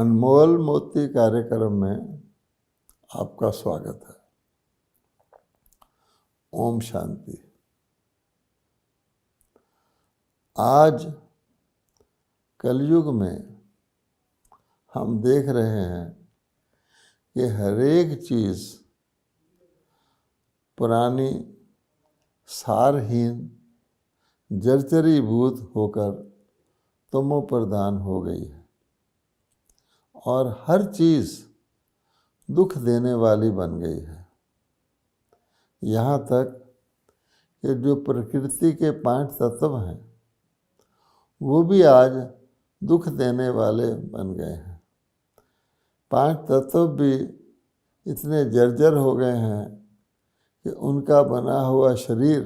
अनमोल मोती कार्यक्रम में आपका स्वागत है। ओम शांति। आज कलयुग में हम देख रहे हैं कि हर एक चीज़ पुरानी, सारहीन, जर्जरीभूत होकर तमोप्रधान हो गई है और हर चीज़ दुख देने वाली बन गई है। यहाँ तक कि जो प्रकृति के 5 तत्व हैं वो भी आज दुख देने वाले बन गए हैं। 5 तत्व भी इतने जर्जर हो गए हैं कि उनका बना हुआ शरीर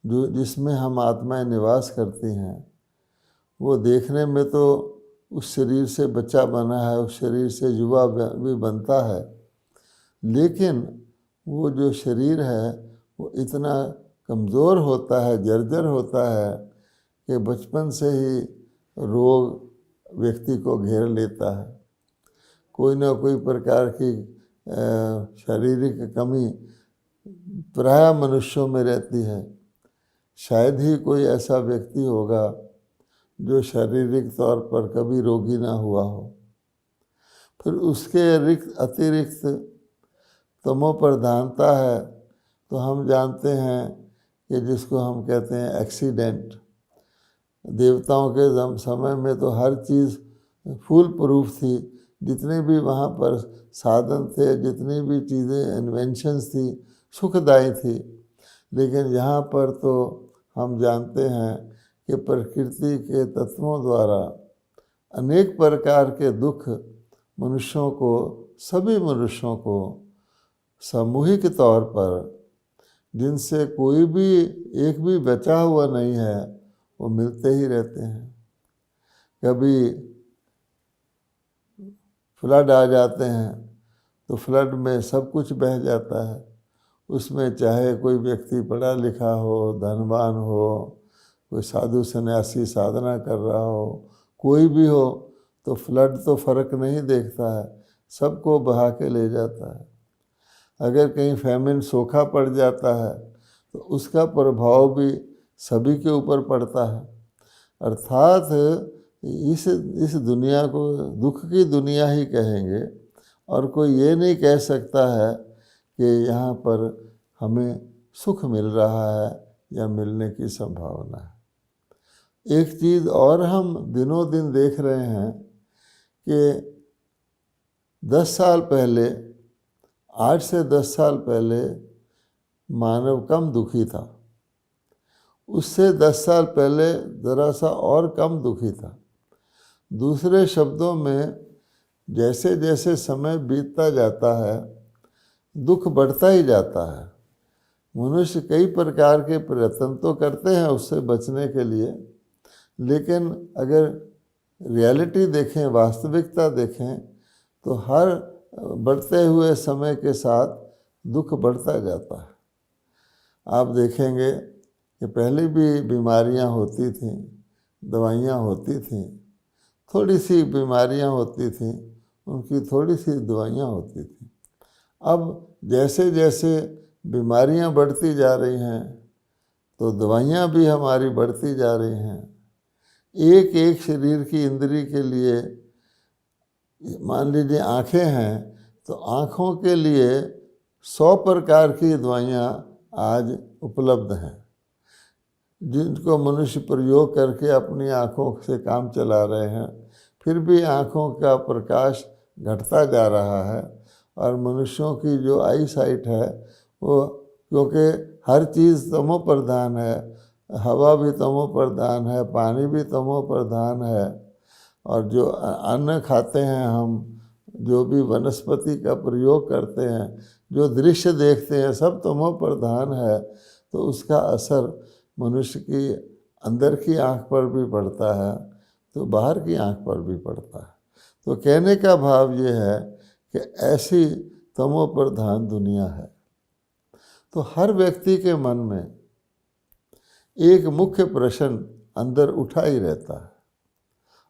जो जिसमें हम आत्माएं निवास करती हैं वो देखने में तो उस शरीर से बच्चा बना है, उस शरीर से युवा भी बनता है, लेकिन वो जो शरीर है वो इतना कमज़ोर होता है, जर्जर होता है कि बचपन से ही रोग व्यक्ति को घेर लेता है। कोई ना कोई प्रकार की शारीरिक कमी प्रायः मनुष्यों में रहती है। शायद ही कोई ऐसा व्यक्ति होगा जो शारीरिक तौर पर कभी रोगी ना हुआ हो। फिर उसके अतिरिक्त तमोप्रधानता है तो हम जानते हैं कि जिसको हम कहते हैं एक्सीडेंट। देवताओं के समय में तो हर चीज़ फूल प्रूफ थी, जितने भी वहाँ पर साधन थे, जितनी भी चीज़ें इन्वेंशंस थी, सुखदायी थी। लेकिन यहाँ पर तो हम जानते हैं कि प्रकृति के तत्वों द्वारा अनेक प्रकार के दुख मनुष्यों को, सभी मनुष्यों को सामूहिक तौर पर, जिनसे कोई भी एक भी बचा हुआ नहीं है, वो मिलते ही रहते हैं। कभी फ्लड आ जाते हैं तो फ्लड में सब कुछ बह जाता है। उसमें चाहे कोई व्यक्ति पढ़ा लिखा हो, धनवान हो, कोई साधु सन्यासी साधना कर रहा हो, कोई भी हो, तो फ्लड तो फ़र्क नहीं देखता है, सबको बहा के ले जाता है। अगर कहीं फैमिन, सूखा पड़ जाता है तो उसका प्रभाव भी सभी के ऊपर पड़ता है। अर्थात इस दुनिया को दुख की दुनिया ही कहेंगे और कोई ये नहीं कह सकता है कि यहाँ पर हमें सुख मिल रहा है या मिलने की संभावना है। एक चीज़ और हम दिनों दिन देख रहे हैं कि 10 साल पहले, 8 से 10 साल पहले मानव कम दुखी था। उससे 10 साल पहले ज़रा सा और कम दुखी था। दूसरे शब्दों में, जैसे जैसे समय बीतता जाता है दुख बढ़ता ही जाता है। मनुष्य कई प्रकार के प्रयत्न तो करते हैं उससे बचने के लिए, लेकिन अगर रियलिटी देखें, वास्तविकता देखें, तो हर बढ़ते हुए समय के साथ दुख बढ़ता जाता है। आप देखेंगे कि पहले भी बीमारियां होती थीं, दवाइयां होती थीं, थोड़ी सी बीमारियां होती थीं, उनकी थोड़ी सी दवाइयां होती थीं। अब जैसे जैसे बीमारियां बढ़ती जा रही हैं तो दवाइयां भी हमारी बढ़ती जा रही हैं। एक एक शरीर की इंद्री के लिए, मान लीजिए आँखें हैं तो आँखों के लिए 100 प्रकार की दवाइयाँ आज उपलब्ध हैं, जिनको मनुष्य प्रयोग करके अपनी आँखों से काम चला रहे हैं। फिर भी आँखों का प्रकाश घटता जा रहा है और मनुष्यों की जो आई साइट है वो, क्योंकि हर चीज़ तमो प्रधान है, हवा भी तमो प्रधान है, पानी भी तमो प्रधान है, और जो अन्न खाते हैं हम, जो भी वनस्पति का प्रयोग करते हैं, जो दृश्य देखते हैं, सब तमो प्रधान है। तो उसका असर मनुष्य की अंदर की आँख पर भी पड़ता है तो बाहर की आँख पर भी पड़ता है। तो कहने का भाव ये है कि ऐसी तमो प्रधान दुनिया है। तो हर व्यक्ति के मन में एक मुख्य प्रश्न अंदर उठा ही रहता है,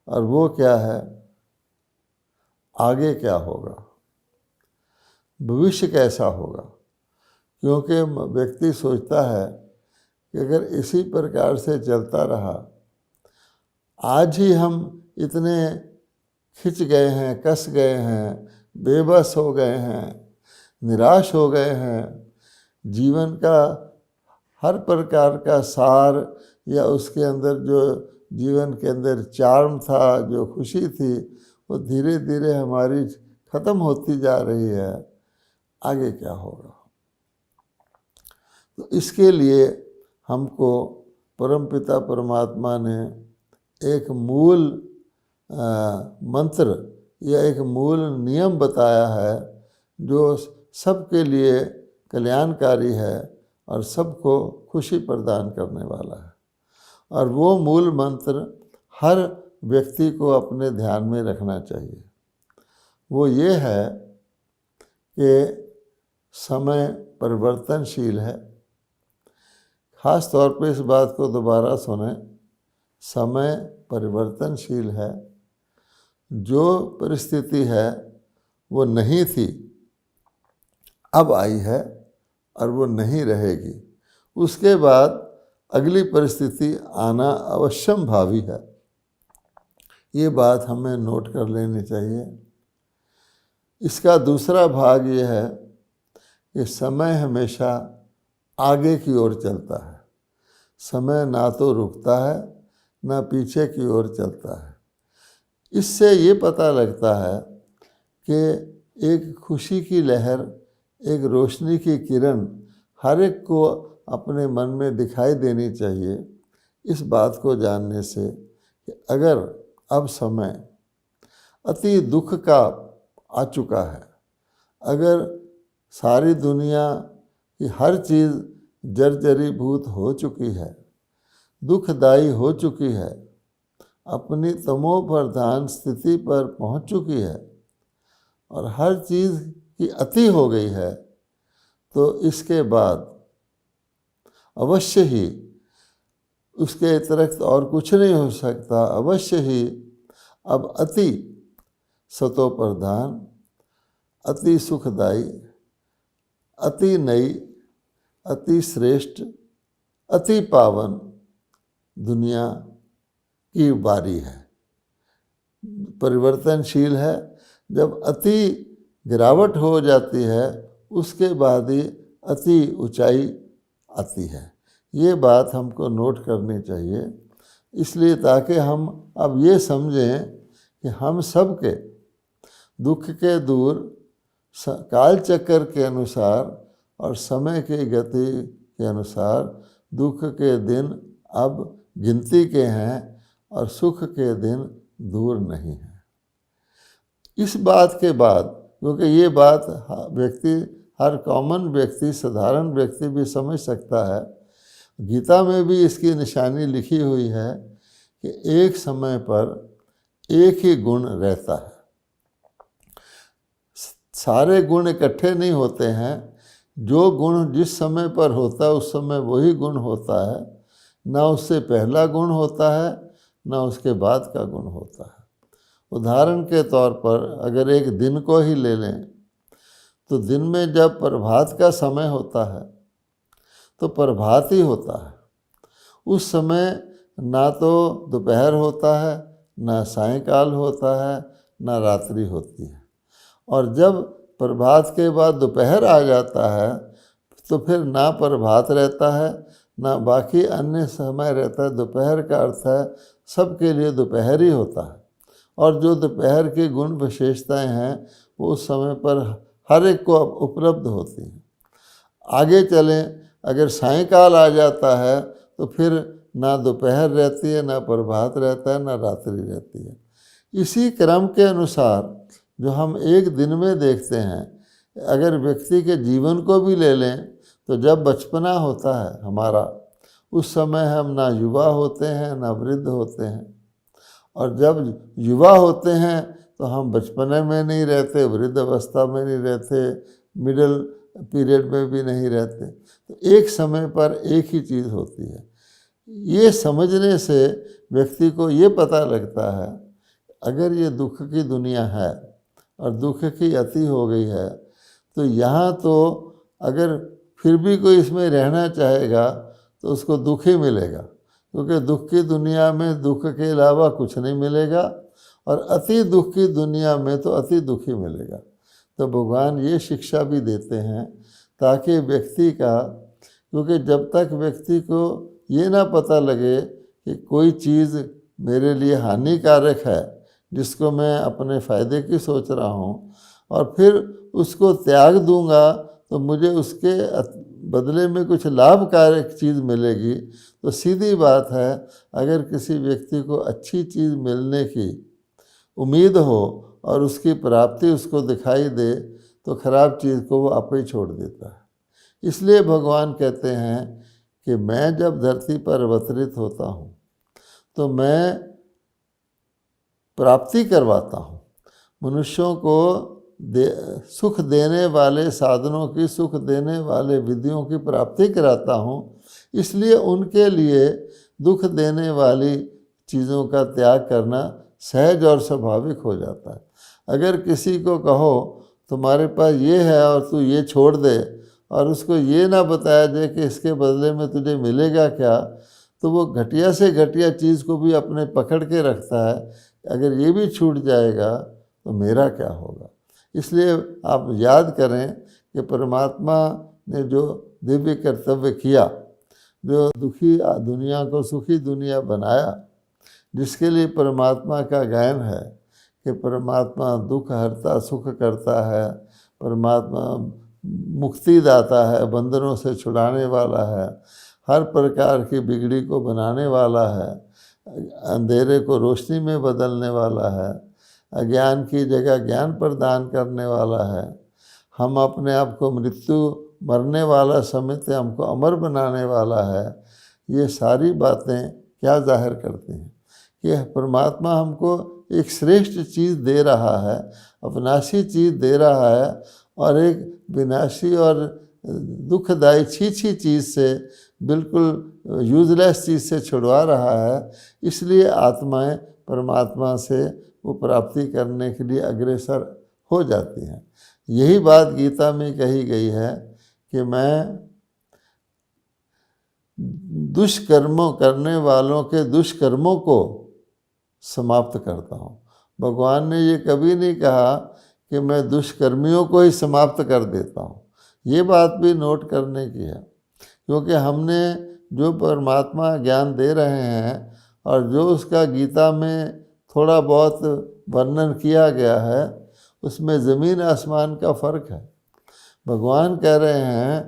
और वो क्या है आगे क्या होगा, भविष्य कैसा होगा। क्योंकि व्यक्ति सोचता है कि अगर इसी प्रकार से चलता रहा, आज ही हम इतने खिंच गए हैं, कस गए हैं, बेबस हो गए हैं, निराश हो गए हैं, जीवन का हर प्रकार का सार या उसके अंदर जो जीवन के अंदर चार्म था, जो खुशी थी, वो धीरे धीरे हमारी ख़त्म होती जा रही है, आगे क्या होगा। तो इसके लिए हमको परमपिता परमात्मा ने एक मूल मंत्र या एक मूल नियम बताया है जो सबके लिए कल्याणकारी है और सबको खुशी प्रदान करने वाला है। और वो मूल मंत्र हर व्यक्ति को अपने ध्यान में रखना चाहिए। वो ये है कि समय परिवर्तनशील है। ख़ास तौर पे इस बात को दोबारा सुने, समय परिवर्तनशील है। जो परिस्थिति है वो नहीं थी, अब आई है और वो नहीं रहेगी। उसके बाद अगली परिस्थिति आना अवश्यम भावी है। ये बात हमें नोट कर लेनी चाहिए। इसका दूसरा भाग ये है कि समय हमेशा आगे की ओर चलता है। समय ना तो रुकता है ना पीछे की ओर चलता है। इससे ये पता लगता है कि एक खुशी की लहर, एक रोशनी की किरण हर एक को अपने मन में दिखाई देनी चाहिए। इस बात को जानने से कि अगर अब समय अति दुख का आ चुका है, अगर सारी दुनिया की हर चीज़ जर्जरीभूत हो चुकी है, दुखदायी हो चुकी है, अपनी तमोप्रधान स्थिति पर पहुंच चुकी है और हर चीज़ की अति हो गई है, तो इसके बाद अवश्य ही उसके अतिरिक्त और कुछ नहीं हो सकता। अवश्य ही अब अति सतोप्रधान, अति सुखदायी, अति नई, अति श्रेष्ठ, अति पावन दुनिया की बारी है। परिवर्तनशील है। जब अति गिरावट हो जाती है, उसके बाद ही अति ऊंचाई आती है। ये बात हमको नोट करनी चाहिए, इसलिए ताकि हम अब ये समझें कि हम सब के दुख के दूर काल चक्कर के अनुसार और समय की गति के अनुसार दुख के दिन अब गिनती के हैं और सुख के दिन दूर नहीं हैं। इस बात के बाद, क्योंकि ये बात व्यक्ति, हर कॉमन व्यक्ति, साधारण व्यक्ति भी समझ सकता है, गीता में भी इसकी निशानी लिखी हुई है कि एक समय पर एक ही गुण रहता है। सारे गुण इकट्ठे नहीं होते हैं। जो गुण जिस समय पर होता है उस समय वही गुण होता है। ना उससे पहला गुण होता है, ना उसके बाद का गुण होता है। उदाहरण के तौर पर अगर एक दिन को ही ले लें, तो दिन में जब प्रभात का समय होता है तो प्रभात ही होता है। उस समय ना तो दोपहर होता है, ना सायंकाल होता है, ना रात्रि होती है। और जब प्रभात के बाद दोपहर आ जाता है तो फिर ना प्रभात रहता है, ना बाकी अन्य समय रहता है। दोपहर का अर्थ है सबके लिए दोपहर ही होता है। और जो दोपहर की गुण विशेषताएं हैं वो उस समय पर हर एक को उपलब्ध होती हैं। आगे चलें, अगर सायंकाल आ जाता है तो फिर ना दोपहर रहती है, ना प्रभात रहता है, ना रात्रि रहती है। इसी क्रम के अनुसार जो हम एक दिन में देखते हैं, अगर व्यक्ति के जीवन को भी ले लें तो जब बचपना होता है हमारा, उस समय हम ना युवा होते हैं ना वृद्ध होते हैं। और जब युवा होते हैं तो हम बचपने में नहीं रहते, वृद्ध अवस्था में नहीं रहते, मिडिल पीरियड में भी नहीं रहते। तो एक समय पर एक ही चीज़ होती है। ये समझने से व्यक्ति को ये पता लगता है अगर ये दुख की दुनिया है और दुख की अति हो गई है, तो यहाँ तो अगर फिर भी कोई इसमें रहना चाहेगा तो उसको दुख ही मिलेगा, क्योंकि दुख की दुनिया में दुख के अलावा कुछ नहीं मिलेगा, और अति दुख की दुनिया में तो अति दुख ही मिलेगा। तो भगवान ये शिक्षा भी देते हैं ताकि व्यक्ति का, क्योंकि जब तक व्यक्ति को ये ना पता लगे कि कोई चीज़ मेरे लिए हानिकारक है जिसको मैं अपने फ़ायदे की सोच रहा हूँ, और फिर उसको त्याग दूंगा तो मुझे उसके बदले में कुछ लाभकारक चीज़ मिलेगी, तो सीधी बात है अगर किसी व्यक्ति को अच्छी चीज़ मिलने की उम्मीद हो और उसकी प्राप्ति उसको दिखाई दे तो खराब चीज़ को वो आप ही छोड़ देता है। इसलिए भगवान कहते हैं कि मैं जब धरती पर अवतरित होता हूँ तो मैं प्राप्ति करवाता हूँ, मनुष्यों को सुख देने वाले साधनों की, सुख देने वाले विधियों की प्राप्ति कराता हूँ, इसलिए उनके लिए दुख देने वाली चीज़ों का त्याग करना सहज और स्वाभाविक हो जाता है। अगर किसी को कहो तुम्हारे पास ये है और तू ये छोड़ दे, और उसको ये ना बताया जाए कि इसके बदले में तुझे मिलेगा क्या, तो वो घटिया से घटिया चीज़ को भी अपने पकड़ के रखता है, अगर ये भी छूट जाएगा तो मेरा क्या होगा। इसलिए आप याद करें कि परमात्मा ने जो दिव्य कर्तव्य किया, जो दुखी दुनिया को सुखी दुनिया बनाया, जिसके लिए परमात्मा का गायन है कि परमात्मा दुख हरता सुख करता है, परमात्मा मुक्ति दाता है, बंधनों से छुड़ाने वाला है, हर प्रकार की बिगड़ी को बनाने वाला है, अंधेरे को रोशनी में बदलने वाला है, अज्ञान की जगह ज्ञान प्रदान करने वाला है, हम अपने आप को मृत्यु मरने वाला समझते हमको अमर बनाने वाला है। ये सारी बातें क्या जाहिर करती हैं कि परमात्मा हमको एक श्रेष्ठ चीज़ दे रहा है, अविनाशी चीज़ दे रहा है, और एक विनाशी और दुखदायी छी चीज़ से, बिल्कुल यूजलेस चीज़ से छुड़वा रहा है। इसलिए आत्माएं परमात्मा से वो प्राप्ति करने के लिए अग्रसर हो जाती हैं। यही बात गीता में कही गई है कि मैं दुष्कर्मों करने वालों के दुष्कर्मों को समाप्त करता हूँ। भगवान ने ये कभी नहीं कहा कि मैं दुष्कर्मियों को ही समाप्त कर देता हूँ। ये बात भी नोट करने की है, क्योंकि हमने जो परमात्मा ज्ञान दे रहे हैं और जो उसका गीता में थोड़ा बहुत वर्णन किया गया है, उसमें ज़मीन आसमान का फ़र्क है। भगवान कह रहे हैं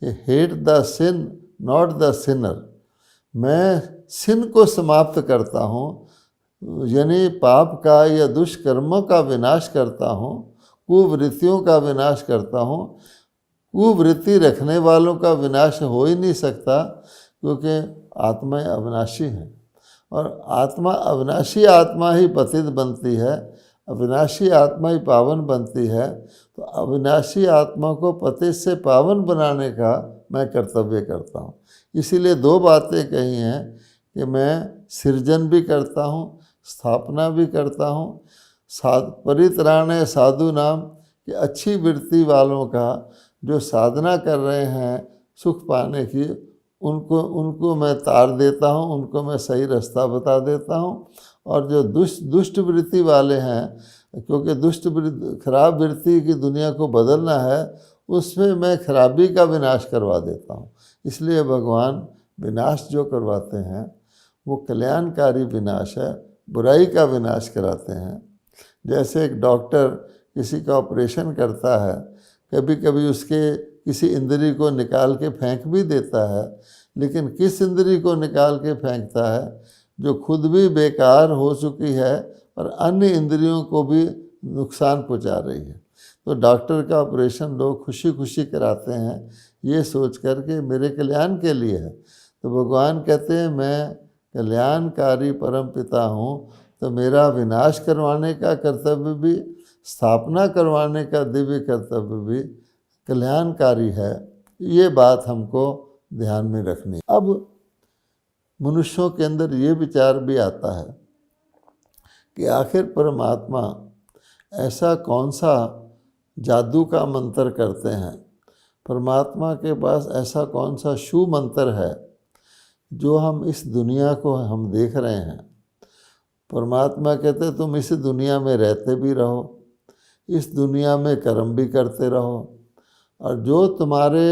कि hate the sin not the sinner, मैं सिन को समाप्त करता हूँ, यानी पाप का या दुष्कर्मों का विनाश करता हूँ, कुवृत्तियों का विनाश करता हूँ। कुवृत्ति रखने वालों का विनाश हो ही नहीं सकता, क्योंकि आत्माएं अविनाशी हैं, और आत्मा अविनाशी आत्मा ही पतित बनती है, अविनाशी आत्मा ही पावन बनती है। तो अविनाशी आत्मा को पतित से पावन बनाने का मैं कर्तव्य करता हूँ। इसीलिए दो बातें कही हैं कि मैं सृजन भी करता हूँ, स्थापना भी करता हूँ। परित्राणे साधु नाम, कि अच्छी वृत्ति वालों का जो साधना कर रहे हैं सुख पाने की, उनको मैं तार देता हूँ, उनको मैं सही रास्ता बता देता हूँ। और जो दुष्ट वृत्ति वाले हैं, क्योंकि खराब वृत्ति की दुनिया को बदलना है, उसमें मैं खराबी का विनाश करवा देता हूँ। इसलिए भगवान विनाश जो करवाते हैं वो कल्याणकारी विनाश है, बुराई का विनाश कराते हैं। जैसे एक डॉक्टर किसी का ऑपरेशन करता है, कभी कभी उसके किसी इंद्री को निकाल के फेंक भी देता है, लेकिन किस इंद्री को निकाल के फेंकता है? जो खुद भी बेकार हो चुकी है और अन्य इंद्रियों को भी नुकसान पहुंचा रही है। तो डॉक्टर का ऑपरेशन लोग खुशी खुशी कराते हैं, ये सोच कर के मेरे कल्याण के लिए है। तो भगवान कहते हैं मैं कल्याणकारी परम पिता हूँ, तो मेरा विनाश करवाने का कर्तव्य भी, स्थापना करवाने का दिव्य कर्तव्य भी कल्याणकारी है। ये बात हमको ध्यान में रखनी। अब मनुष्यों के अंदर ये विचार भी आता है कि आखिर परमात्मा ऐसा कौन सा जादू का मंत्र करते हैं, परमात्मा के पास ऐसा कौन सा शु मंत्र है जो हम इस दुनिया को हम देख रहे हैं। परमात्मा कहते तुम इस दुनिया में रहते भी रहो, इस दुनिया में कर्म भी करते रहो, और जो तुम्हारे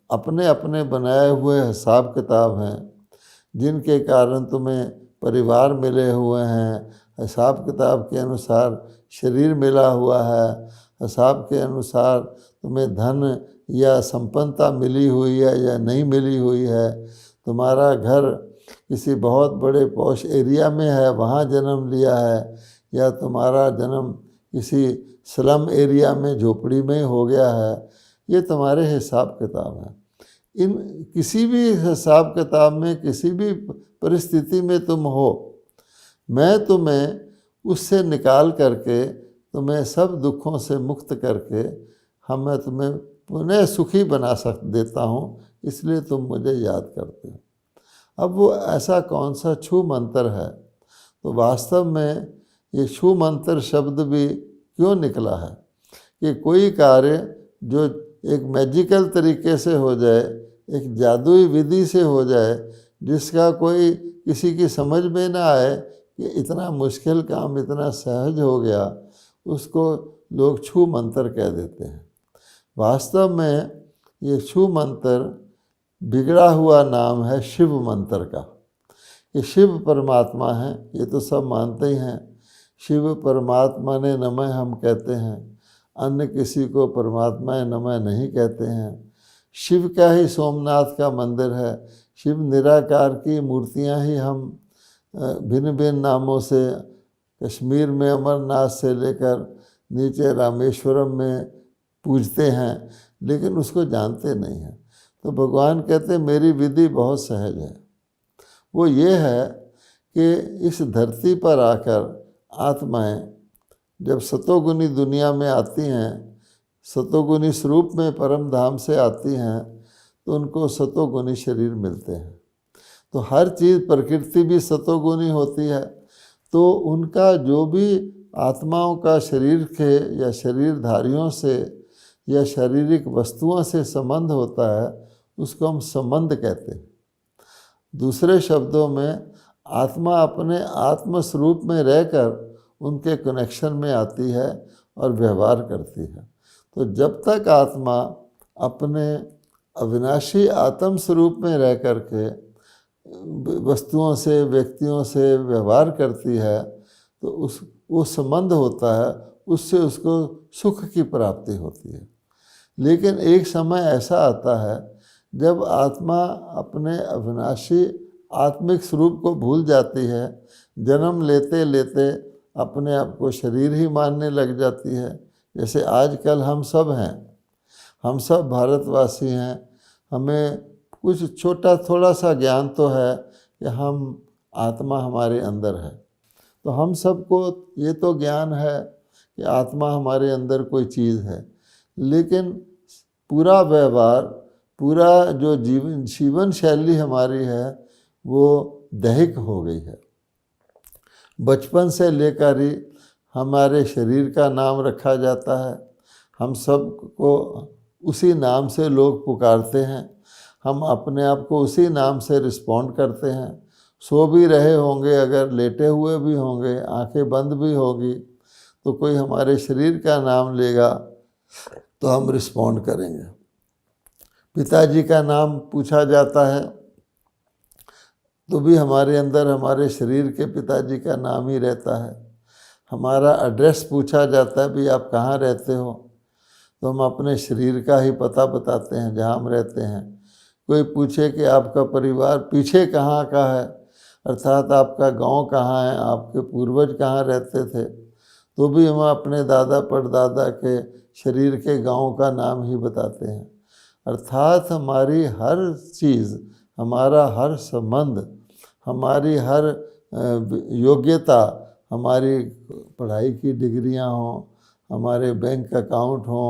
अपने अपने बनाए हुए हिसाब किताब हैं, जिनके कारण तुम्हें परिवार मिले हुए हैं, हिसाब किताब के अनुसार शरीर मिला हुआ है, हिसाब के अनुसार तुम्हें धन या संपन्नता मिली हुई है या नहीं मिली हुई है, तुम्हारा घर किसी बहुत बड़े पॉश एरिया में है वहाँ जन्म लिया है, या तुम्हारा जन्म किसी स्लम एरिया में झोपड़ी में हो गया है, ये तुम्हारे हिसाब किताब हैं। इन किसी भी हिसाब किताब में किसी भी परिस्थिति में तुम हो, मैं तुम्हें उससे निकाल करके तुम्हें सब दुखों से मुक्त करके मैं तुम्हें पुनः सुखी बना देता हूँ, इसलिए तुम मुझे याद करते हो। अब वो ऐसा कौन सा छू मंत्र है, तो वास्तव में ये छू मंत्र शब्द भी क्यों निकला है कि कोई कार्य जो एक मैजिकल तरीके से हो जाए, एक जादुई विधि से हो जाए, जिसका कोई किसी की समझ में ना आए कि इतना मुश्किल काम इतना सहज हो गया, उसको लोग छू मंत्र कह देते हैं। वास्तव में ये छू मंत्र बिगड़ा हुआ नाम है शिव मंत्र का। ये शिव परमात्मा हैं, ये तो सब मानते ही हैं। शिव परमात्मा ने नमः हम कहते हैं, अन्य किसी को परमात्मा नमः नहीं कहते हैं। शिव का ही सोमनाथ का मंदिर है, शिव निराकार की मूर्तियां ही हम भिन्न भिन्न नामों से कश्मीर में अमरनाथ से लेकर नीचे रामेश्वरम में पूजते हैं, लेकिन उसको जानते नहीं हैं। तो भगवान कहते मेरी विधि बहुत सहज है। वो ये है कि इस धरती पर आकर आत्माएं जब सतोगुनी दुनिया में आती हैं, सतोगुनी स्वरूप में परम धाम से आती हैं, तो उनको सतोगुनी शरीर मिलते हैं। तो हर चीज़ प्रकृति भी सतोगुनी होती है, तो उनका जो भी आत्माओं का शरीर के या शरीरधारियों से या शारीरिक वस्तुओं से संबंध होता है, उसको हम संबंध कहते हैं। दूसरे शब्दों में आत्मा अपने आत्म स्वरूप में रहकर उनके कनेक्शन में आती है और व्यवहार करती है। तो जब तक आत्मा अपने अविनाशी आत्म स्वरूप में रह कर के वस्तुओं से व्यक्तियों से व्यवहार करती है, तो वो संबंध होता है, उससे उसको सुख की प्राप्ति होती है। लेकिन एक समय ऐसा आता है जब आत्मा अपने अविनाशी आत्मिक स्वरूप को भूल जाती है, जन्म लेते लेते अपने आप को शरीर ही मानने लग जाती है। जैसे आजकल हम सब हैं, हम सब भारतवासी हैं, हमें कुछ छोटा थोड़ा सा ज्ञान तो है कि हम आत्मा हमारे अंदर है। तो हम सबको ये तो ज्ञान है कि आत्मा हमारे अंदर कोई चीज़ है, लेकिन पूरा व्यवहार, पूरा जो जीवन शैली हमारी है वो दैहिक हो गई है। बचपन से लेकर ही हमारे शरीर का नाम रखा जाता है, हम सब को उसी नाम से लोग पुकारते हैं, हम अपने आप को उसी नाम से रिस्पॉन्ड करते हैं। सो भी रहे होंगे, अगर लेटे हुए भी होंगे, आंखें बंद भी होगी, तो कोई हमारे शरीर का नाम लेगा तो हम रिस्पॉन्ड करेंगे। पिताजी का नाम पूछा जाता है तो भी हमारे अंदर हमारे शरीर के पिताजी का नाम ही रहता है। हमारा एड्रेस पूछा जाता है, भी आप कहाँ रहते हो, तो हम अपने शरीर का ही पता बताते हैं जहाँ हम रहते हैं। कोई पूछे कि आपका परिवार पीछे कहाँ का है, अर्थात आपका गांव कहाँ है, आपके पूर्वज कहाँ रहते थे, तो भी हम अपने दादा परदादा के शरीर के गांव का नाम ही बताते हैं। अर्थात हमारी हर चीज़, हमारा हर संबंध, हमारी हर योग्यता, हमारी पढ़ाई की डिग्रियां हों, हमारे बैंक अकाउंट हों,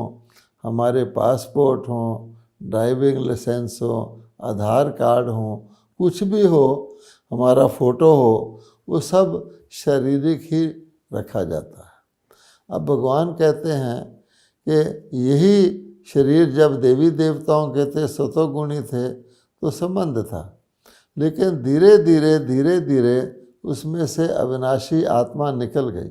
हमारे पासपोर्ट हों, ड्राइविंग लाइसेंस हो, आधार कार्ड हो, कुछ भी हो, हमारा फ़ोटो हो, वो सब शारीरिक ही रखा जाता है। अब भगवान कहते हैं कि यही शरीर जब देवी देवताओं के थे, सतोगुणी थे, तो संबंध था, लेकिन धीरे धीरे उसमें से अविनाशी आत्मा निकल गई।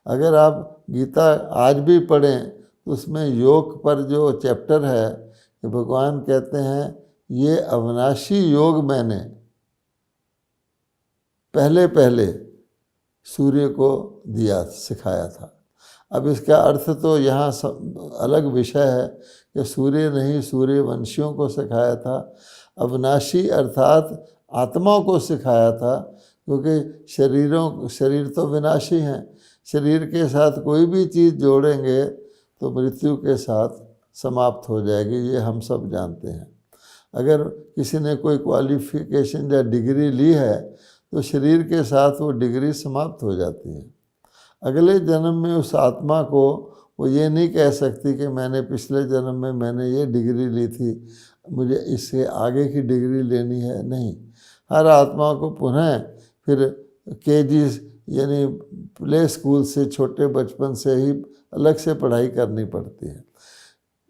अगर आप गीता आज भी पढ़ें तो उसमें योग पर जो चैप्टर है कि भगवान कहते हैं ये अविनाशी योग मैंने पहले सूर्य को दिया, सिखाया था। अब इसका अर्थ तो यहाँ अलग विषय है कि सूर्य नहीं, सूर्यवंशियों को सिखाया था। अविनाशी अर्थात आत्माओं को सिखाया था, क्योंकि शरीर तो विनाशी हैं। शरीर के साथ कोई भी चीज़ जोड़ेंगे तो मृत्यु के साथ समाप्त हो जाएगी, ये हम सब जानते हैं। अगर किसी ने कोई क्वालिफिकेशन या डिग्री ली है तो शरीर के साथ वो डिग्री समाप्त हो जाती है। अगले जन्म में उस आत्मा को वो ये नहीं कह सकती कि मैंने पिछले जन्म में मैंने ये डिग्री ली थी, मुझे इससे आगे की डिग्री लेनी है, नहीं। हर आत्मा को पुनः फिर केजी यानी प्ले स्कूल से, छोटे बचपन से ही अलग से पढ़ाई करनी पड़ती है।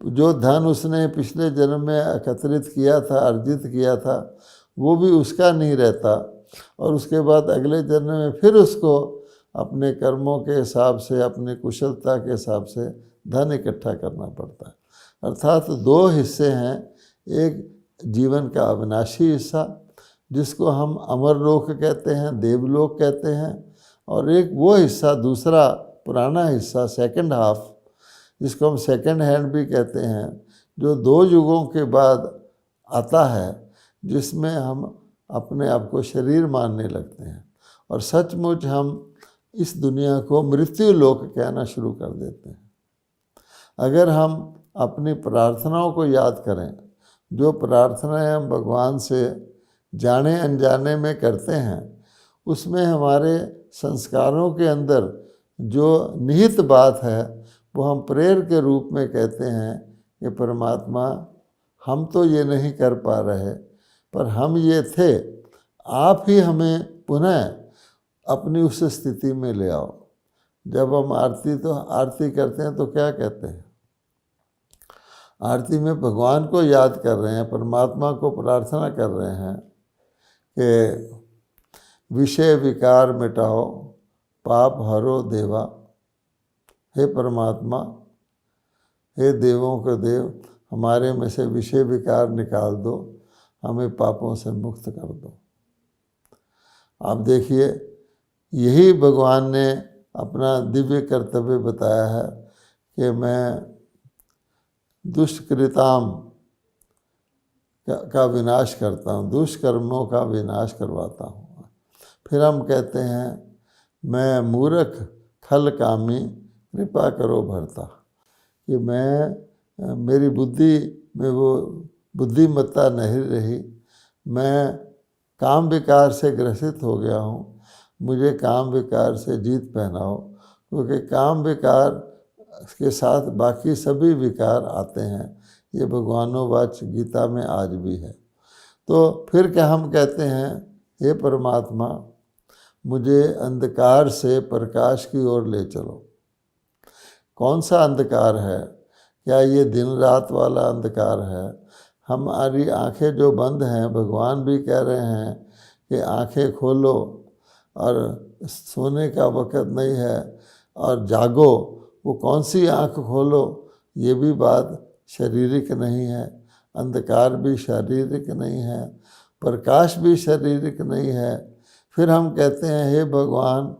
जो धन उसने पिछले जन्म में एकत्रित किया था, अर्जित किया था, वो भी उसका नहीं रहता, और उसके बाद अगले जन्म में फिर उसको अपने कर्मों के हिसाब से, अपनी कुशलता के हिसाब से धन इकट्ठा करना पड़ता है। अर्थात दो हिस्से हैं, एक जीवन का अविनाशी हिस्सा जिसको हम अमरलोक कहते हैं, देवलोक कहते हैं, और एक वो हिस्सा दूसरा पुराना हिस्सा, सेकंड हाफ, जिसको हम सेकंड हैंड भी कहते हैं, जो 2 युगों के बाद आता है, जिसमें हम अपने आप को शरीर मानने लगते हैं और सचमुच हम इस दुनिया को मृत्यु लोक कहना शुरू कर देते हैं। अगर हम अपनी प्रार्थनाओं को याद करें, जो प्रार्थनाएं हम भगवान से जाने अनजाने में करते हैं, उसमें हमारे संस्कारों के अंदर जो निहित बात है वो हम प्रेयर के रूप में कहते हैं कि परमात्मा, हम तो ये नहीं कर पा रहे, पर हम ये थे, आप ही हमें पुनः अपनी उस स्थिति में ले आओ। जब हम आरती करते हैं तो क्या कहते हैं? आरती में भगवान को याद कर रहे हैं, परमात्मा को प्रार्थना कर रहे हैं कि विषय विकार मिटाओ, पाप हरो देवा। हे परमात्मा, हे देवों के देव, हमारे में से विषय विकार निकाल दो, हमें पापों से मुक्त कर दो। आप देखिए, यही भगवान ने अपना दिव्य कर्तव्य बताया है कि मैं दुष्कृताम का विनाश करता हूँ, दुष्कर्मों का विनाश करवाता हूँ। फिर हम कहते हैं, मैं मूर्ख खल कामी कृपा करो भरता, कि मेरी बुद्धि में वो बुद्धिमत्ता नहीं रही, मैं काम विकार से ग्रसित हो गया हूँ, मुझे काम विकार से जीत पहनाओ, क्योंकि काम विकार के साथ बाकी सभी विकार आते हैं। ये भगवानोवाच गीता में आज भी है। तो फिर क्या हम कहते हैं, हे परमात्मा, मुझे अंधकार से प्रकाश की ओर ले चलो। कौन सा अंधकार है? क्या ये दिन रात वाला अंधकार है? हमारी आंखें जो बंद हैं, भगवान भी कह रहे हैं कि आंखें खोलो, और सोने का वक़्त नहीं है, और जागो। वो कौन सी आंख खोलो? ये भी बात शारीरिक नहीं है, अंधकार भी शारीरिक नहीं है, प्रकाश भी शारीरिक नहीं है। फिर हम कहते हैं, हे भगवान,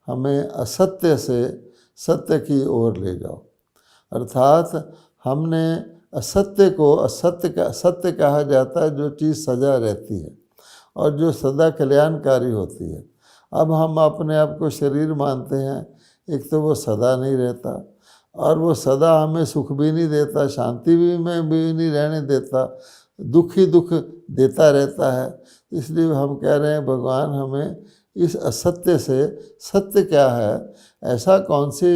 हमें असत्य से सत्य की ओर ले जाओ। अर्थात हमने असत्य को सत्य कहा जाता है, जो चीज़ सदा रहती है और जो सदा कल्याणकारी होती है। अब हम अपने आप को शरीर मानते हैं, एक तो वो सदा नहीं रहता, और वो सदा हमें सुख भी नहीं देता, शांति में भी नहीं रहने देता, दुख ही दुख देता रहता है। इसलिए हम कह रहे हैं, भगवान हमें इस असत्य से सत्य क्या है, ऐसा कौन सी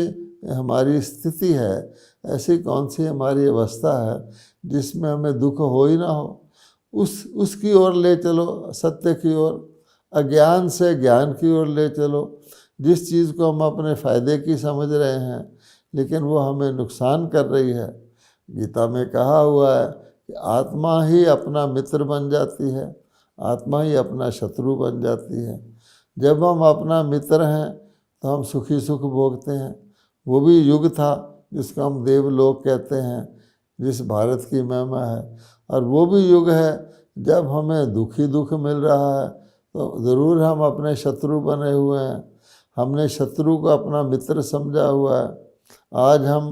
हमारी स्थिति है, ऐसी कौन सी हमारी अवस्था है जिसमें हमें दुख हो ही ना हो, उसकी ओर ले चलो, सत्य की ओर। अज्ञान से ज्ञान की ओर ले चलो, जिस चीज़ को हम अपने फ़ायदे की समझ रहे हैं लेकिन वो हमें नुकसान कर रही है। गीता में कहा हुआ है कि आत्मा ही अपना मित्र बन जाती है, आत्मा ही अपना शत्रु बन जाती है। जब हम अपना मित्र हैं तो हम सुखी सुख भोगते हैं। वो भी युग था जिसको हम देवलोक कहते हैं, जिस भारत की महिमा है। और वो भी युग है जब हमें दुखी दुख मिल रहा है तो ज़रूर हम अपने शत्रु बने हुए हैं। हमने शत्रु को अपना मित्र समझा हुआ है। आज हम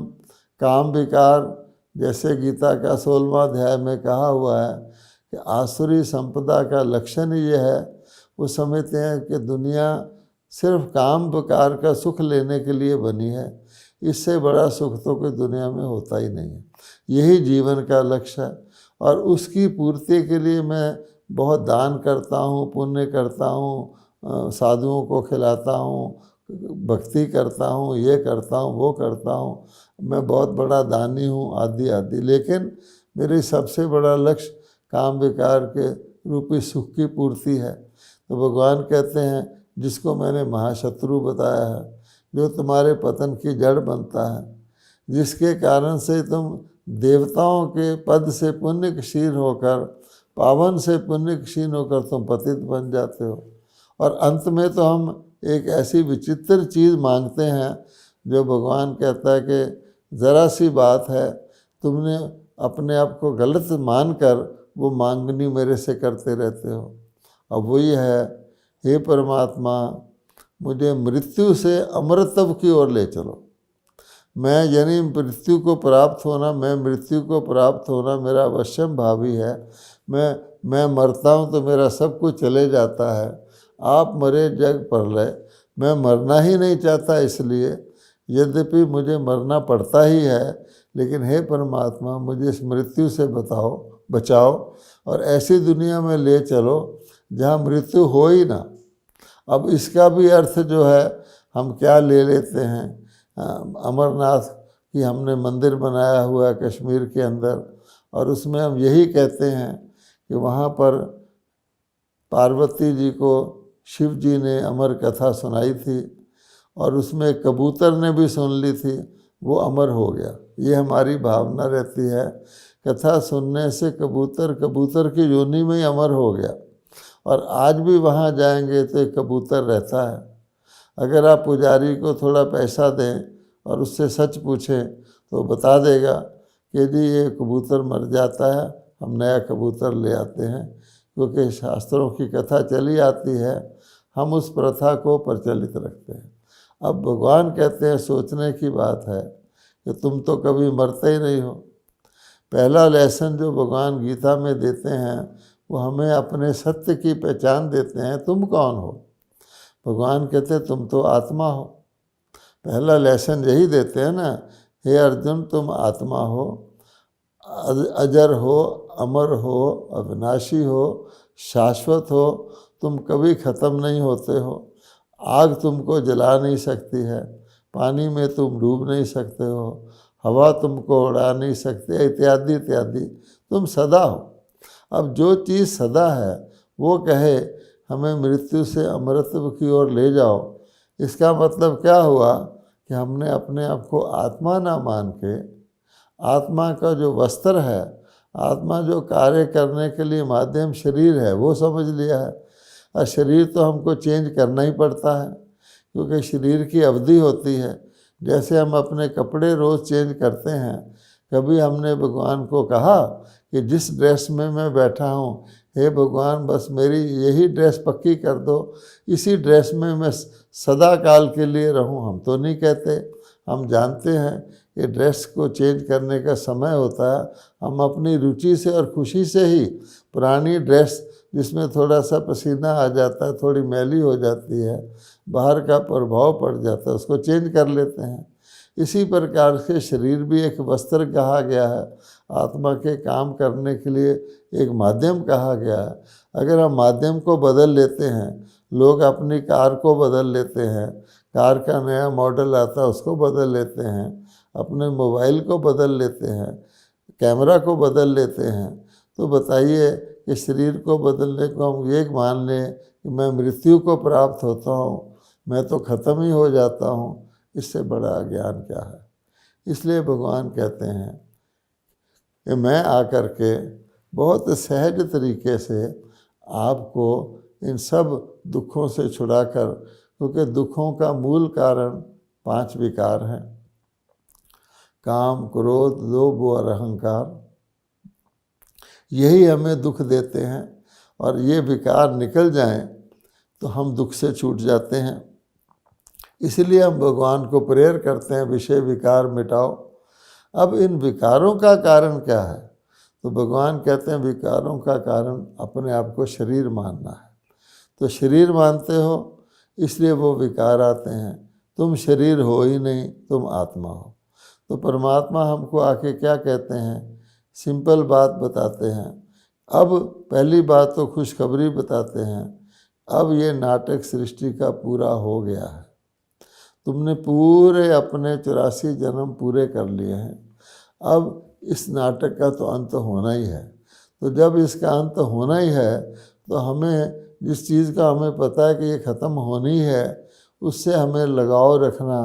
काम विकार, जैसे गीता का 16वां अध्याय में कहा हुआ है कि आसुरी संपदा का लक्षण ये है, वो समझते हैं कि दुनिया सिर्फ काम विकार का सुख लेने के लिए बनी है, इससे बड़ा सुख तो कोई दुनिया में होता ही नहीं है। यही जीवन का लक्ष्य है और उसकी पूर्ति के लिए मैं बहुत दान करता हूँ, पुण्य करता हूँ, साधुओं को खिलाता हूँ, भक्ति करता हूँ, ये करता हूँ, वो करता हूँ, मैं बहुत बड़ा दानी हूँ, आदि आदि। लेकिन मेरी सबसे बड़ा लक्ष्य काम विकार के रूपी सुख की पूर्ति है। तो भगवान कहते हैं जिसको मैंने महाशत्रु बताया है, जो तुम्हारे पतन की जड़ बनता है, जिसके कारण से तुम देवताओं के पद से पुण्य क्षीण होकर, पावन से पुण्य क्षीण होकर तुम पतित बन जाते हो। और अंत में तो हम एक ऐसी विचित्र चीज़ मांगते हैं जो भगवान कहता है कि ज़रा सी बात है, तुमने अपने आप को गलत मानकर वो मांगनी मेरे से करते रहते हो। अब वही है, हे परमात्मा मुझे मृत्यु से अमरत्व की ओर ले चलो। मैं यानी मृत्यु को प्राप्त होना, मैं मृत्यु को प्राप्त होना मेरा अवश्यम भावी है। मैं मरता हूँ तो मेरा सब कुछ चले जाता है। आप मरे जग प्रलय, मैं मरना ही नहीं चाहता, इसलिए यद्यपि मुझे मरना पड़ता ही है, लेकिन हे परमात्मा मुझे इस मृत्यु से बचाओ और ऐसी दुनिया में ले चलो जहाँ मृत्यु हो ही ना। अब इसका भी अर्थ जो है हम क्या ले लेते हैं, अमरनाथ की हमने मंदिर बनाया हुआ है कश्मीर के अंदर, और उसमें हम यही कहते हैं कि वहाँ पर पार्वती जी को शिव जी ने अमर कथा सुनाई थी और उसमें कबूतर ने भी सुन ली थी, वो अमर हो गया। ये हमारी भावना रहती है, कथा सुनने से कबूतर की योनि में ही अमर हो गया। और आज भी वहाँ जाएंगे तो एक कबूतर रहता है। अगर आप पुजारी को थोड़ा पैसा दें और उससे सच पूछें तो बता देगा कि जी ये कबूतर मर जाता है, हम नया कबूतर ले आते हैं, क्योंकि शास्त्रों की कथा चली आती है, हम उस प्रथा को प्रचलित रखते हैं। अब भगवान कहते हैं सोचने की बात है कि तुम तो कभी मरते ही नहीं हो। पहला लेसन जो भगवान गीता में देते हैं वो हमें अपने सत्य की पहचान देते हैं। तुम कौन हो? भगवान कहते हैं तुम तो आत्मा हो। पहला लेसन यही देते हैं ना, हे अर्जुन तुम आत्मा हो, अजर हो, अमर हो, अविनाशी हो, शाश्वत हो, तुम कभी ख़त्म नहीं होते हो। आग तुमको जला नहीं सकती है, पानी में तुम डूब नहीं सकते हो, हवा तुमको उड़ा नहीं सकती, इत्यादि इत्यादि। तुम सदा हो। अब जो चीज़ सदा है वो कहे हमें मृत्यु से अमरत्व की ओर ले जाओ, इसका मतलब क्या हुआ कि हमने अपने आप को आत्मा ना मान के, आत्मा का जो वस्त्र है, आत्मा जो कार्य करने के लिए माध्यम शरीर है, वो समझ लिया है। और शरीर तो हमको चेंज करना ही पड़ता है, क्योंकि शरीर की अवधि होती है। जैसे हम अपने कपड़े रोज़ चेंज करते हैं, कभी हमने भगवान को कहा कि जिस ड्रेस में मैं बैठा हूँ, हे भगवान बस मेरी यही ड्रेस पक्की कर दो, इसी ड्रेस में मैं सदा काल के लिए रहूँ, हम तो नहीं कहते। हम जानते हैं कि ड्रेस को चेंज करने का समय होता है। हम अपनी रुचि से और खुशी से ही पुरानी ड्रेस जिसमें थोड़ा सा पसीना आ जाता है, थोड़ी मैली हो जाती है, बाहर का प्रभाव पड़ जाता है, उसको चेंज कर लेते हैं। इसी प्रकार से शरीर भी एक वस्त्र कहा गया है, आत्मा के काम करने के लिए एक माध्यम कहा गया है। अगर हम माध्यम को बदल लेते हैं, लोग अपनी कार को बदल लेते हैं, कार का नया मॉडल आता है उसको बदल लेते हैं, अपने मोबाइल को बदल लेते हैं, कैमरा को बदल लेते हैं, तो बताइए कि शरीर को बदलने को हम ये मान लें कि मैं मृत्यु को प्राप्त होता हूँ, मैं तो ख़त्म ही हो जाता हूँ, इससे बड़ा अज्ञान क्या है। इसलिए भगवान कहते हैं कि मैं आकर के बहुत सहज तरीके से आपको इन सब दुखों से छुड़ाकर, क्योंकि दुखों का मूल कारण 5 विकार हैं, काम, क्रोध, लोभ और अहंकार। यही हमें दुख देते हैं, और ये विकार निकल जाएं तो हम दुख से छूट जाते हैं। इसलिए हम भगवान को प्रेयर करते हैं, विषय विकार मिटाओ। अब इन विकारों का कारण क्या है? तो भगवान कहते हैं विकारों का कारण अपने आप को शरीर मानना है। तो शरीर मानते हो इसलिए वो विकार आते हैं। तुम शरीर हो ही नहीं, तुम आत्मा हो। तो परमात्मा हमको आके क्या कहते हैं? सिंपल बात बताते हैं। अब पहली बात तो खुशखबरी बताते हैं, अब ये नाटक सृष्टि का पूरा हो गया है। तुमने पूरे अपने 84 जन्म पूरे कर लिए हैं। अब इस नाटक का तो अंत होना ही है। तो जब इसका अंत होना ही है तो हमें जिस चीज़ का हमें पता है कि ये ख़त्म होनी है, उससे हमें लगाव रखना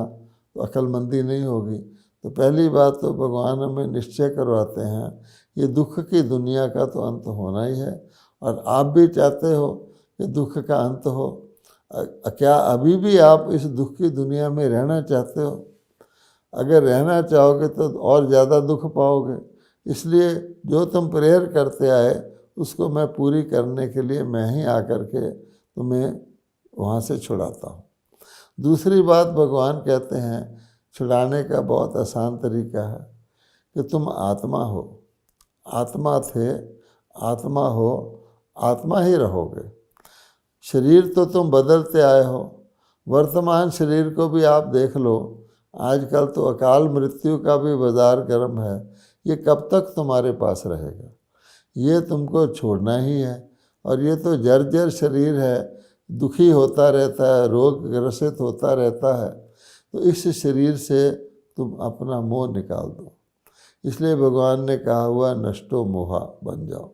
तो अक्लमंदी नहीं होगी। तो पहली बात तो भगवान हमें निश्चय करवाते हैं ये दुख की दुनिया का तो अंत होना ही है, और आप भी चाहते हो कि दुख का अंत हो। क्या अभी भी आप इस दुख की दुनिया में रहना चाहते हो? अगर रहना चाहोगे तो और ज़्यादा दुख पाओगे। इसलिए जो तुम प्रेयर करते आए उसको मैं पूरी करने के लिए मैं ही आकर के तुम्हें वहाँ से छुड़ाता हूँ। दूसरी बात भगवान कहते हैं छुड़ाने का बहुत आसान तरीका है कि तुम आत्मा हो, आत्मा थे, आत्मा हो, आत्मा ही रहोगे। शरीर तो तुम बदलते आए हो। वर्तमान शरीर को भी आप देख लो, आजकल तो अकाल मृत्यु का भी बाजार गर्म है। ये कब तक तुम्हारे पास रहेगा? ये तुमको छोड़ना ही है। और ये तो जर्जर शरीर है, दुखी होता रहता है, रोग ग्रसित होता रहता है। तो इस शरीर से तुम अपना मोह निकाल दो। इसलिए भगवान ने कहा हुआ नष्टो मोहा बन जाओ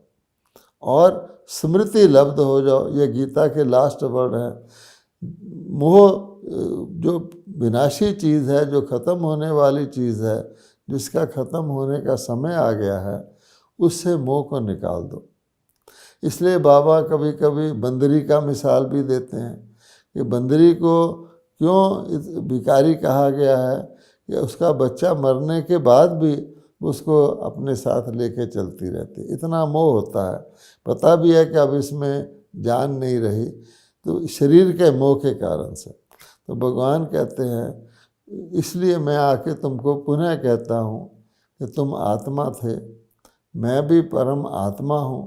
और स्मृति लब्ध हो जाओ। ये गीता के लास्ट वर्ड है। मोह जो विनाशी चीज़ है, जो ख़त्म होने वाली चीज़ है, जिसका ख़त्म होने का समय आ गया है, उससे मोह को निकाल दो। इसलिए बाबा कभी कभी बंदरी का मिसाल भी देते हैं कि बंदरी को क्यों भिखारी कहा गया है कि उसका बच्चा मरने के बाद भी उसको अपने साथ लेके चलती रहती। इतना मोह होता है, पता भी है कि अब इसमें जान नहीं रही, तो शरीर के मोह के कारण से। तो भगवान कहते हैं इसलिए मैं आके तुमको पुनः कहता हूँ कि तुम आत्मा थे, मैं भी परम आत्मा हूँ।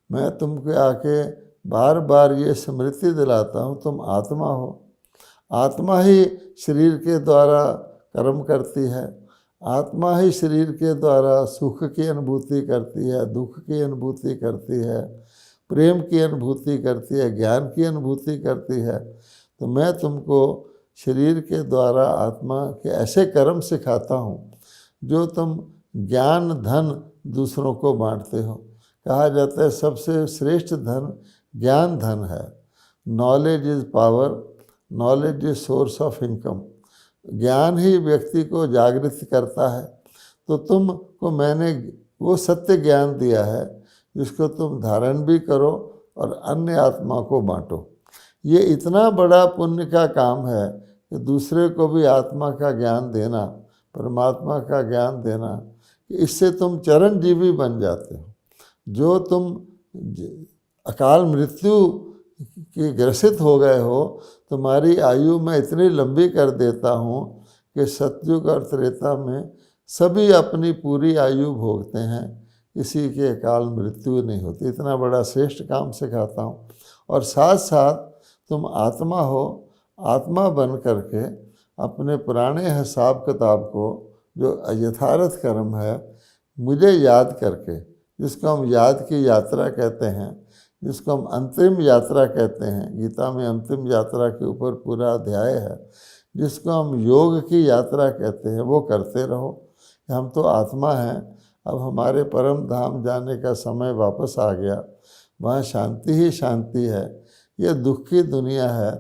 मैं तुमको आके बार बार ये स्मृति दिलाता हूँ तुम आत्मा हो। आत्मा ही शरीर के द्वारा कर्म करती है, आत्मा ही शरीर के द्वारा सुख की अनुभूति करती है, दुख की अनुभूति करती है, प्रेम की अनुभूति करती है, ज्ञान की अनुभूति करती है। तो मैं तुमको शरीर के द्वारा आत्मा के ऐसे कर्म सिखाता हूँ जो तुम ज्ञान धन दूसरों को बांटते हो। कहा जाता है सबसे श्रेष्ठ धन ज्ञान धन है। Knowledge is power, knowledge is source of income. ज्ञान ही व्यक्ति को जागृत करता है। तो तुमको मैंने वो सत्य ज्ञान दिया है जिसको तुम धारण भी करो और अन्य आत्मा को बांटो। ये इतना बड़ा पुण्य का काम है कि दूसरे को भी आत्मा का ज्ञान देना, परमात्मा का ज्ञान देना, कि इससे तुम चरणजीवी बन जाते हो। जो तुम अकाल मृत्यु कि ग्रसित हो गए हो, तुम्हारी आयु मैं इतनी लंबी कर देता हूँ कि सतयुग और त्रेता में सभी अपनी पूरी आयु भोगते हैं, किसी के अकाल मृत्यु नहीं होती। इतना बड़ा श्रेष्ठ काम सिखाता हूँ। और साथ साथ तुम आत्मा हो, आत्मा बन करके अपने पुराने हिसाब किताब को जो यथार्थ कर्म है मुझे याद करके, जिसको हम याद की यात्रा कहते हैं, जिसको हम अंतिम यात्रा कहते हैं, गीता में अंतिम यात्रा के ऊपर पूरा अध्याय है, जिसको हम योग की यात्रा कहते हैं, वो करते रहो। हम तो आत्मा हैं, अब हमारे परम धाम जाने का समय वापस आ गया। वहाँ शांति ही शांति है। ये दुख की दुनिया है।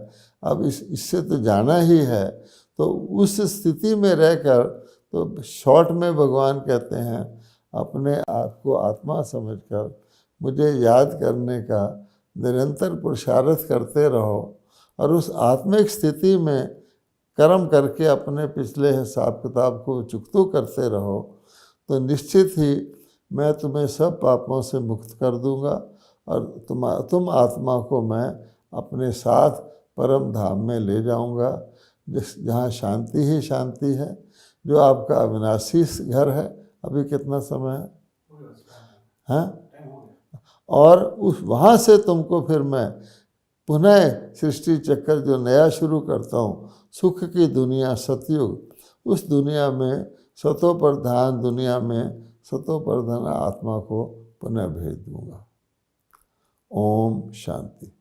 अब इससे तो जाना ही है। तो उस स्थिति में रहकर तो शॉर्ट में भगवान कहते हैं अपने आप को आत्मा समझकर मुझे याद करने का निरंतर पुरुषार्थ करते रहो और उस आत्मिक स्थिति में कर्म करके अपने पिछले हिसाब किताब को चुकतू करते रहो, तो निश्चित ही मैं तुम्हें सब पापों से मुक्त कर दूंगा और तुम आत्मा को मैं अपने साथ परम धाम में ले जाऊंगा, जहाँ शांति ही शांति है, जो आपका अविनाशी घर है। अभी कितना समय है? और उस वहाँ से तुमको फिर मैं पुनः सृष्टि चक्कर जो नया शुरू करता हूँ, सुख की दुनिया सतयुग, उस दुनिया में सतो प्रधान दुनिया में सतो प्रधान आत्मा को पुनः भेज दूंगा। ओम शांति।